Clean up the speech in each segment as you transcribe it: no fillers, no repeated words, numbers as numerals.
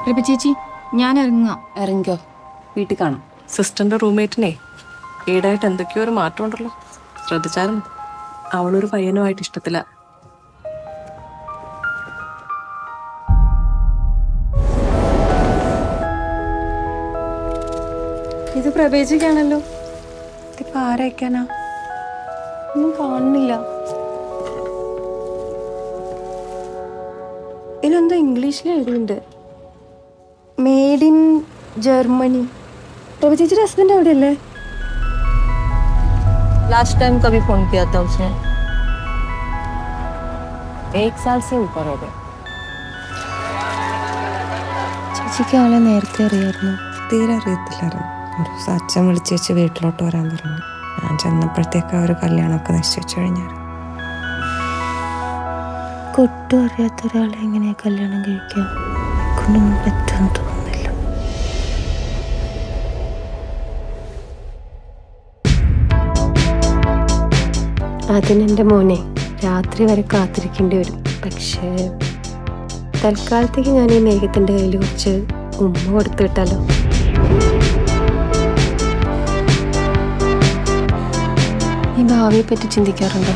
രബി ചേച്ചി ഞാൻ ഇറങ്ങാം. ഇറങ്ങിക്കോ, വീട്ടിൽ കാണാം. സിസ്റ്ററിന്റെ റൂംമേറ്റിനെ ഈടായിട്ട് എന്തൊക്കെയോ ഒരു മാറ്റം ഉണ്ടല്ലോ, ശ്രദ്ധിച്ചാലും അവളൊരു പയ്യനുമായിട്ട് ഇഷ്ടത്തില്ല. ഇത് പ്രവേശിക്കാണല്ലോ. ഇതിപ്പോ ആരയക്കാനാ? ഒന്നും കാണുന്നില്ല. ഇതിലെന്തോ ഇംഗ്ലീഷിൽ എഴുതിയിട്ടുണ്ട്, മെയ്ഡ് ഇൻ ജർമ്മनी. रवि ചേച്ചിയുടെ ഹസ്ബൻഡ് എവിടെയല്ലേ? लास्ट टाइम कभी फोन किया था उसने? 1 साल से ऊपर हो गया. ചേച്ചിക്ക് ആളെ നേരത്തെ അറിയായിരുന്നു? തീരെ അറിയത്തില്ലായിരുന്നു. ഒരു ദിവസം അച്ഛൻ വിളിച്ച് വെച്ച് വീട്ടിലോട്ട് വരാൻ പറഞ്ഞു. ഞാൻ ചെന്നപ്പോഴത്തേക്ക് ആ ഒരു കല്യാണമൊക്കെ നിശ്ചയിച്ചു കഴിഞ്ഞായിരുന്നു. ഒട്ടും അറിയാത്ത ഒരാളെ എങ്ങനെയാ കല്യാണം കഴിക്കാം? കൊണ്ടൊന്നും പറ്റുമെന്ന് തോന്നുന്നില്ല. അതിനെൻ്റെ മോനെ രാത്രി വരെ കാത്തിരിക്കേണ്ടി വരും. പക്ഷേ തൽക്കാലത്തേക്ക് ഞാൻ ഈ മേഘത്തിൻ്റെ കയ്യിൽ കുറച്ച് ഉമ്മ കൊടുത്തു വിട്ടാലോ? ഈ ഭാവിയെ പറ്റി ചിന്തിക്കാറുണ്ടോ?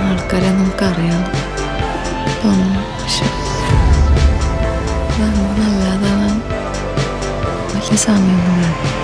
ആൾക്കാരെ നമുക്കറിയാം തോന്നുന്നു, പക്ഷെ നല്ലതാവാൻ വലിയ സമയമൊന്നും വേണം.